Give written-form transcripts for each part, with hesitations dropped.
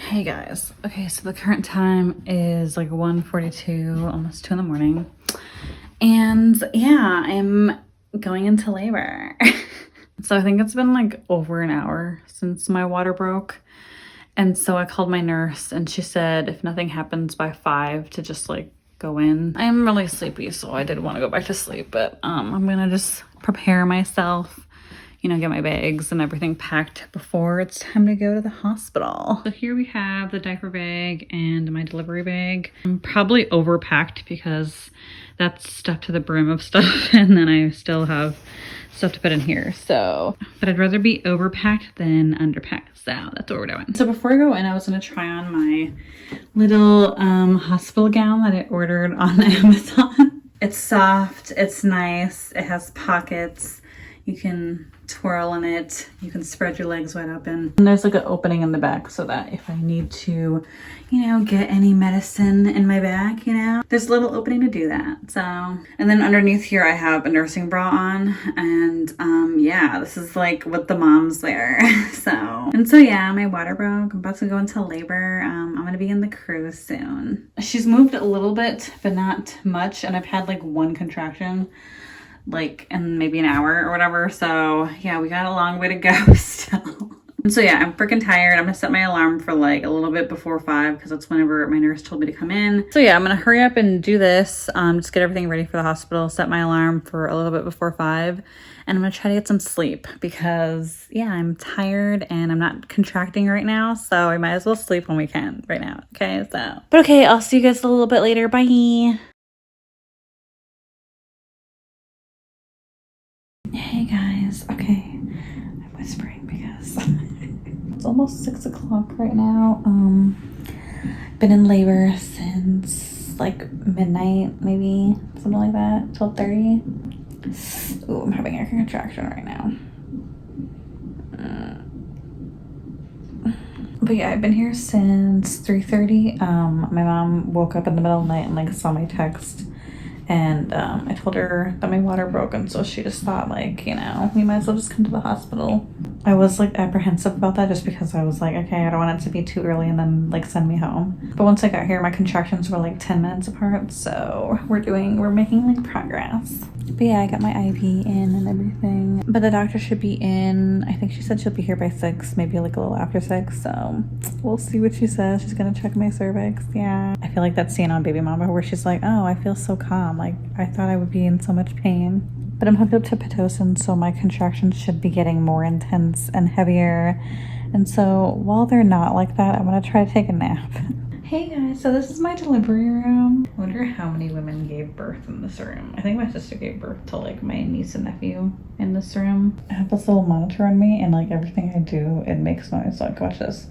Hey guys. Okay, so the current time is like 1:42, almost 2 in the morning. And yeah, I'm going into labor. So I think it's been like over an hour since my water broke. And so I called my nurse and she said if nothing happens by 5 to just like go in. I'm really sleepy, so I did want to go back to sleep, but I'm gonna just prepare myself, you know, get my bags and everything packed before it's time to go to the hospital. So here we have the diaper bag and my delivery bag. I'm probably overpacked because that's stuffed to the brim of stuff and then I still have stuff to put in here. So, but I'd rather be overpacked than underpacked. So that's what we're doing. So before I go in, I was gonna try on my little hospital gown that I ordered on Amazon. It's soft, it's nice, it has pockets. You can twirl in it. You can spread your legs wide open. And there's like an opening in the back so that if I need to, you know, get any medicine in my bag, you know, there's a little opening to do that. So, and then underneath here I have a nursing bra on and yeah, this is like what the moms wear. So yeah, my water broke. I'm about to go into labor. I'm gonna be in the cruise soon. She's moved a little bit, but not much. And I've had like one contraction like in maybe an hour or whatever. So yeah, we got a long way to go still. And so yeah, I'm freaking tired. I'm gonna set my alarm for like a little bit before 5 because that's whenever my nurse told me to come in. So yeah, I'm gonna hurry up and do this. Just get everything ready for the hospital, set my alarm for a little bit before 5. And I'm gonna try to get some sleep because yeah, I'm tired and I'm not contracting right now. So I might as well sleep when we can right now. Okay, so. But okay, I'll see you guys a little bit later. Bye. Hey guys, okay, I'm whispering because it's almost 6 o'clock right now. Been in labor since like midnight, maybe something like that, 12:30. Ooh, I'm having a contraction right now. But yeah, I've been here since 3:30. My mom woke up in the middle of the night and like saw my text. And I told her that my water broke, and so she just thought like, you know, we might as well just come to the hospital. I was like apprehensive about that just because I was like, okay, I don't want it to be too early and then like send me home. But once I got here, my contractions were like 10 minutes apart, so we're making like progress. But yeah, I got my IV in and everything. But the doctor should be in, I think she said she'll be here by 6, maybe like a little after 6. So we'll see what she says. She's gonna check my cervix. Yeah. I feel like that scene on Baby Mama where she's like, oh, I feel so calm. Like I thought I would be in so much pain. But I'm hooked up to Pitocin, so my contractions should be getting more intense and heavier. And so while they're not like that, I'm gonna try to take a nap. Hey guys, so this is my delivery room. I wonder how many women gave birth in this room. I think my sister gave birth to like my niece and nephew in this room. I have this little monitor on me and like everything I do, it makes noise. Like watch this.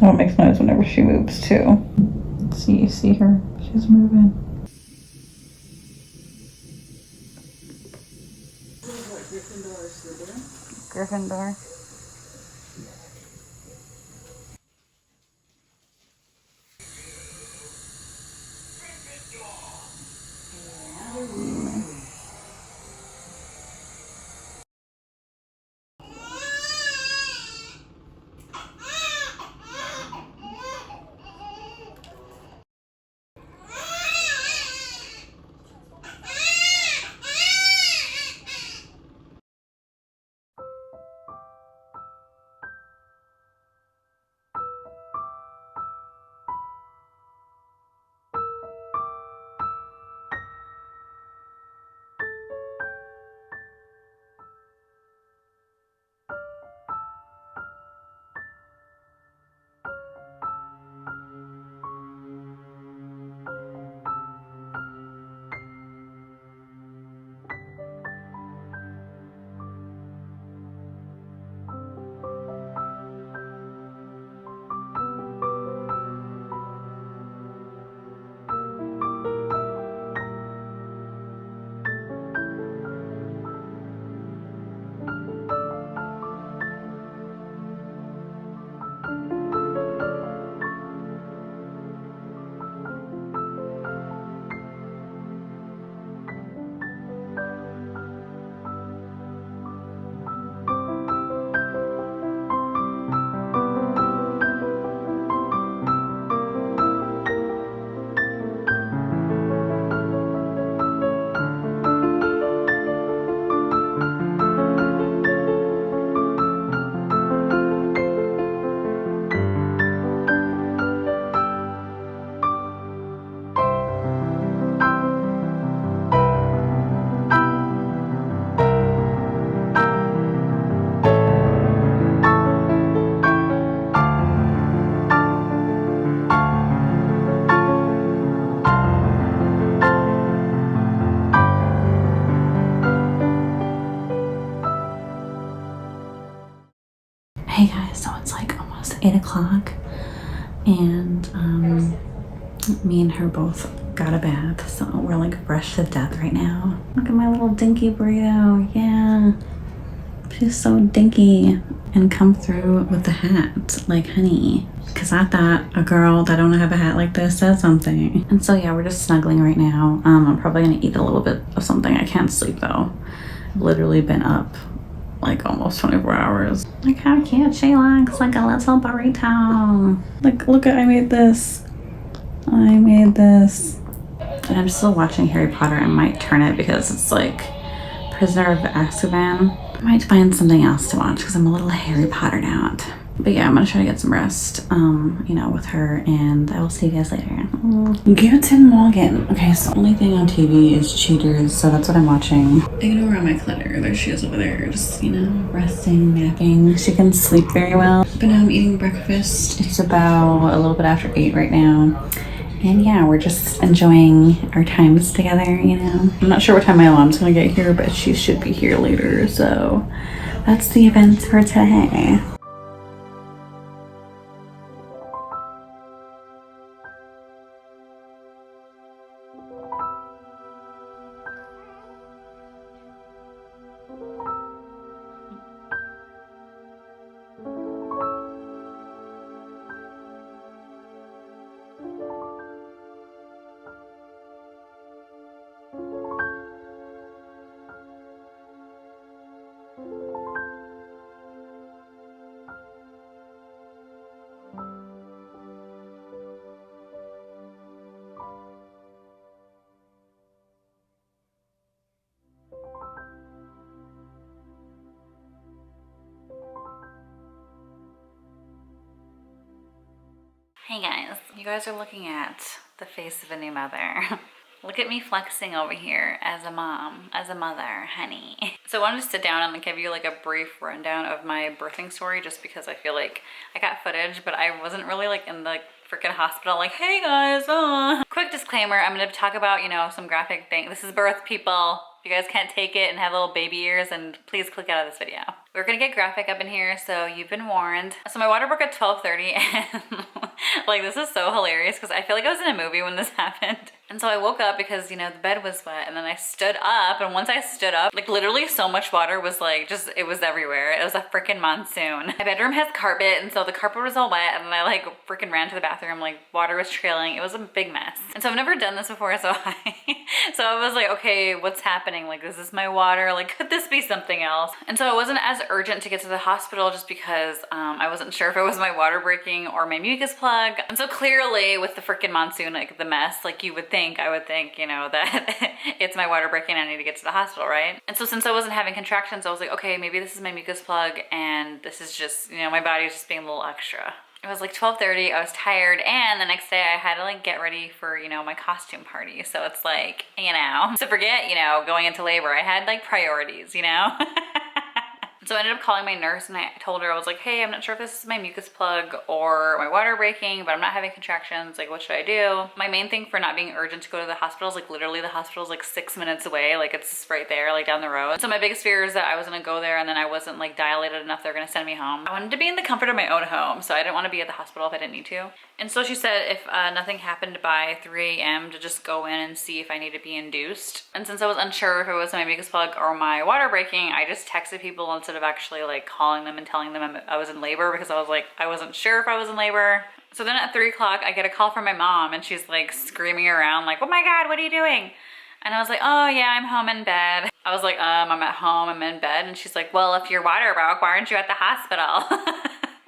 Oh, it makes noise whenever she moves too. See, you see her? She's moving. Gryffindor. o'clock, and me and her both got a bath, so we're like fresh to death right now. Look at my little dinky burrito. Yeah, she's so dinky. And come through with the hat like honey, because I thought a girl that don't have a hat like this said something. And so yeah, we're just snuggling right now. I'm probably gonna eat a little bit of something. I can't sleep though. I've literally been up like almost 24 hours. Like, how cute she looks, like a little burrito. Like, look at, I made this. And I'm still watching Harry Potter. I might turn it because it's like Prisoner of Azkaban. I might find something else to watch because I'm a little Harry Pottered out. But yeah, I'm gonna try to get some rest, you know, with her, and I will see you guys later. Guten Morgen. Okay, so the only thing on TV is Cheaters, so that's what I'm watching. Ignore all my clutter. There she is over there, just, you know, resting, napping. She can sleep very well. But now I'm eating breakfast. It's about a little bit after 8 right now. And yeah, we're just enjoying our times together, you know. I'm not sure what time my alarm's gonna get here, but she should be here later, so that's the event for today. Hey guys, you guys are looking at the face of a new mother. Look at me flexing over here as a mom, as a mother, honey. So I wanted to sit down and give you like a brief rundown of my birthing story, just because I feel like I got footage, but I wasn't really like in the freaking hospital like, hey guys, Quick disclaimer, I'm gonna talk about, you know, some graphic things. This is birth, people. If you guys can't take it and have little baby ears, and please click out of this video. We're gonna get graphic up in here, so you've been warned. So my water broke at 12:30, and like, this is so hilarious because I feel like I was in a movie when this happened. And so I woke up because, you know, the bed was wet, and then I stood up, and once I stood up, like literally so much water was like, just, it was everywhere. It was a freaking monsoon. My bedroom has carpet, and so the carpet was all wet, and then I like freaking ran to the bathroom, like water was trailing. It was a big mess. And so I've never done this before, so I was like, okay, what's happening? Like, is this my water? Like, could this be something else? And so it wasn't as urgent to get to the hospital, just because I wasn't sure if it was my water breaking or my mucus plug. And so clearly with the freaking monsoon, like the mess, like I would think, you know, that it's my water breaking, I need to get to the hospital, right? And so since I wasn't having contractions, I was like, okay, maybe this is my mucus plug, and this is just, you know, my body's just being a little extra. It was like 12:30, I was tired, and the next day I had to like get ready for, you know, my costume party. So it's like, you know, so forget, you know, going into labor, I had like priorities, you know? So I ended up calling my nurse, and I told her, I was like, hey, I'm not sure if this is my mucus plug or my water breaking, but I'm not having contractions. Like, what should I do? My main thing for not being urgent to go to the hospital is like literally the hospital is like 6 minutes away. Like, it's just right there, like down the road. So my biggest fear is that I was gonna go there and then I wasn't like dilated enough, they're gonna send me home. I wanted to be in the comfort of my own home, so I didn't want to be at the hospital if I didn't need to. And so she said if nothing happened by 3 a.m. to just go in and see if I need to be induced. And since I was unsure if it was my mucus plug or my water breaking, I just texted people instead of actually like calling them and telling them I was in labor, because I was like, I wasn't sure if I was in labor. So then at 3 o'clock, I get a call from my mom, and she's like screaming around like, oh my God, what are you doing? And I was like, oh yeah, I'm home in bed. I was like, I'm at home, I'm in bed. And she's like, well, if your water broke, why aren't you at the hospital?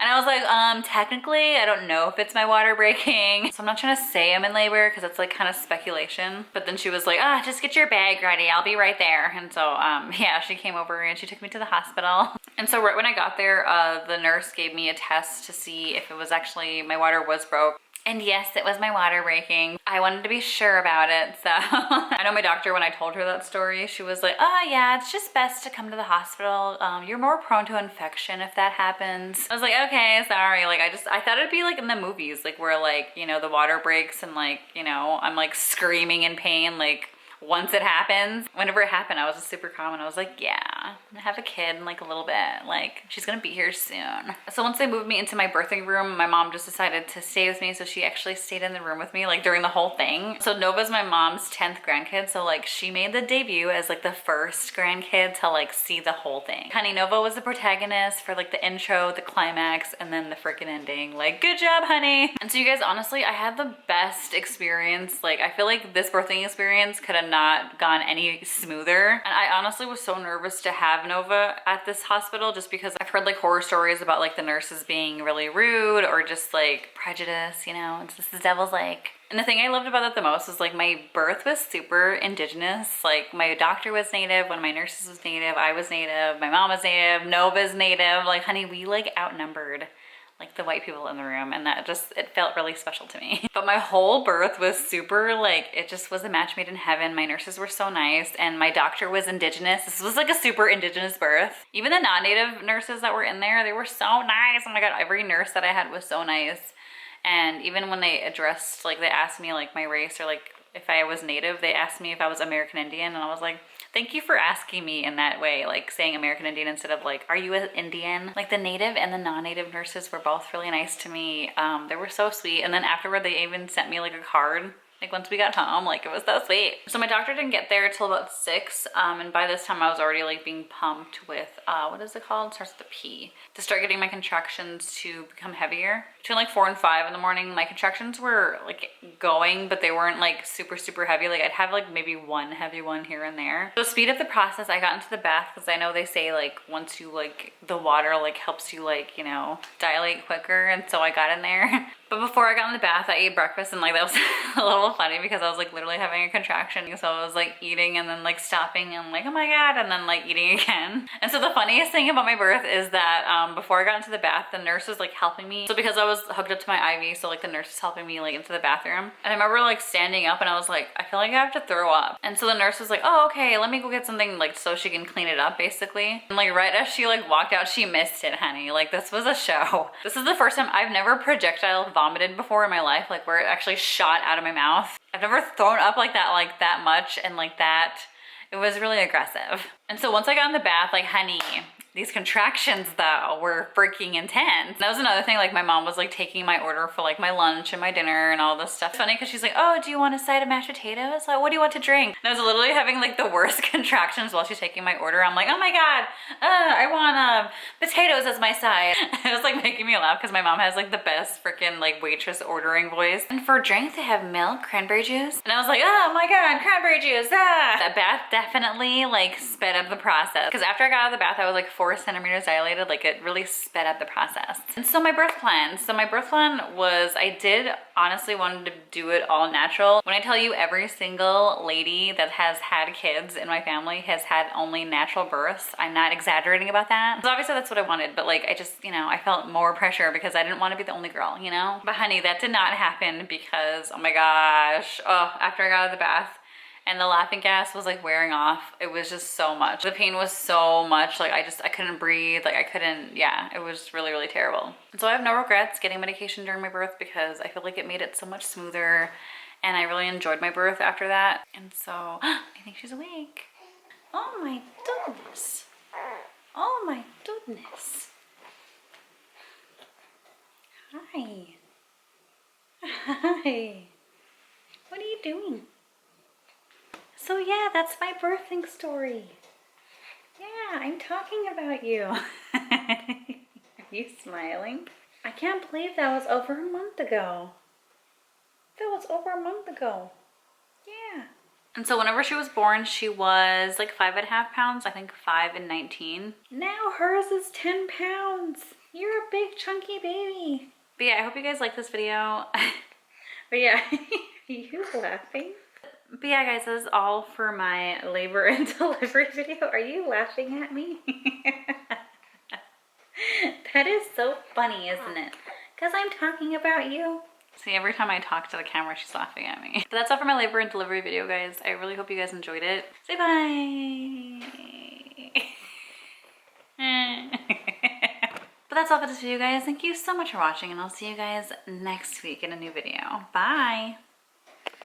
And I was like, technically, I don't know if it's my water breaking. So I'm not trying to say I'm in labor because it's like kind of speculation. But then she was like, just get your bag ready. I'll be right there. And so, yeah, she came over and she took me to the hospital. And so right when I got there, the nurse gave me a test to see if it was actually, my water was broke. And yes, it was my water breaking. I wanted to be sure about it, so. I know my doctor, when I told her that story, she was like, oh yeah, it's just best to come to the hospital. You're more prone to infection if that happens. I was like, okay, sorry. Like, I thought it'd be like in the movies, like where like, you know, the water breaks and like, you know, I'm like screaming in pain, like once it happens. Whenever it happened, I was just super calm and I was like, yeah, I'm gonna have a kid in like a little bit. Like she's gonna be here soon. So once they moved me into my birthing room, my mom just decided to stay with me. So she actually stayed in the room with me like during the whole thing. So Nova's my mom's 10th grandkid. So like she made the debut as like the first grandkid to like see the whole thing. Honey, Nova was the protagonist for like the intro, the climax, and then the freaking ending. Like, good job, honey. And so you guys, honestly, I had the best experience. Like I feel like this birthing experience could have not gone any smoother. And I honestly was so nervous to have Nova at this hospital just because I've heard like horror stories about like the nurses being really rude or just like prejudice, you know, it's just the devil's like. And the thing I loved about it the most was like my birth was super indigenous. Like my doctor was native, one of my nurses was native, I was native, my mom was native, Nova's native. Like, honey, we like outnumbered like the white people in the room, and that just, it felt really special to me. But my whole birth was super like, it just was a match made in heaven. My nurses were so nice, and my doctor was indigenous. This was like a super indigenous birth. Even the non-native nurses that were in there, they were so nice. Oh my God, every nurse that I had was so nice. And even when they addressed, like they asked me like my race or like if I was native, they asked me if I was American Indian, and I was like, thank you for asking me in that way, like saying American Indian instead of like, are you an Indian? Like the native and the non-native nurses were both really nice to me. They were so sweet. And then afterward, they even sent me like a card. Like once we got home, like it was so sweet. So my doctor didn't get there till about 6. And by this time I was already like being pumped with, what is it called? It starts with a P. To start getting my contractions to become heavier. Between like 4 and 5 in the morning, my contractions were like going, but they weren't like super, super heavy. Like I'd have like maybe one heavy one here and there. So to speed up the process, I got into the bath because I know they say like once you like, the water like helps you like, you know, dilate quicker. And so I got in there. But before I got in the bath, I ate breakfast, and like that was a little funny because I was like literally having a contraction. So I was like eating and then like stopping and like, oh my God, and then like eating again. And so the funniest thing about my birth is that before I got into the bath, the nurse was like helping me. So because I was hooked up to my IV, so like the nurse was helping me like into the bathroom. And I remember like standing up and I was like, I feel like I have to throw up. And so the nurse was like, oh, okay, let me go get something like so she can clean it up basically. And like right as she like walked out, she missed it, honey. Like this was a show. This is the first time I've never projectile vomited before in my life, like where it actually shot out of my mouth. I've never thrown up like that much and like that. It was really aggressive. And so once I got in the bath, like, honey, these contractions though were freaking intense. That was another thing, like my mom was like taking my order for like my lunch and my dinner and all this stuff. It's funny because she's like, oh, do you want a side of mashed potatoes? Like, what do you want to drink? And I was literally having like the worst contractions while she's taking my order. I'm like, oh my God, I want potatoes as my side. It was like making me laugh because my mom has like the best freaking like waitress ordering voice. And for drink, they have milk, cranberry juice. And I was like, oh my God, cranberry juice, ah! That bath definitely like sped up the process. Because after I got out of the bath, I was like 4 centimeters dilated. Like it really sped up the process. And so my birth plan. So my birth plan was, I did honestly wanted to do it all natural. When I tell you every single lady that has had kids in my family has had only natural births, I'm not exaggerating about that. So obviously that's what I wanted, but like I just, you know, I felt more pressure because I didn't want to be the only girl, you know? But honey, that did not happen because, oh my gosh, oh, after I got out of the bath, and the laughing gas was like wearing off. It was just so much. The pain was so much. Like I couldn't breathe. Like I couldn't, yeah, it was really, really terrible. And so I have no regrets getting medication during my birth because I feel like it made it so much smoother, and I really enjoyed my birth after that. And so I think she's awake. Oh my goodness. Oh my goodness. Hi. Hi. What are you doing? So yeah, that's my birthing story. Yeah, I'm talking about you. Are you smiling? I can't believe that was over a month ago. That was over a month ago. Yeah. And so whenever she was born, she was like 5.5 pounds. I think 5 and 19. Now hers is 10 pounds. You're a big chunky baby. But yeah, I hope you guys like this video. But yeah, are you laughing? But yeah, guys, this is all for my labor and delivery video. Are you laughing at me? That is so funny, isn't it? Because I'm talking about you. See, every time I talk to the camera, she's laughing at me. But that's all for my labor and delivery video, guys. I really hope you guys enjoyed it. Say bye. But that's all for this video, guys. Thank you so much for watching, and I'll see you guys next week in a new video. Bye.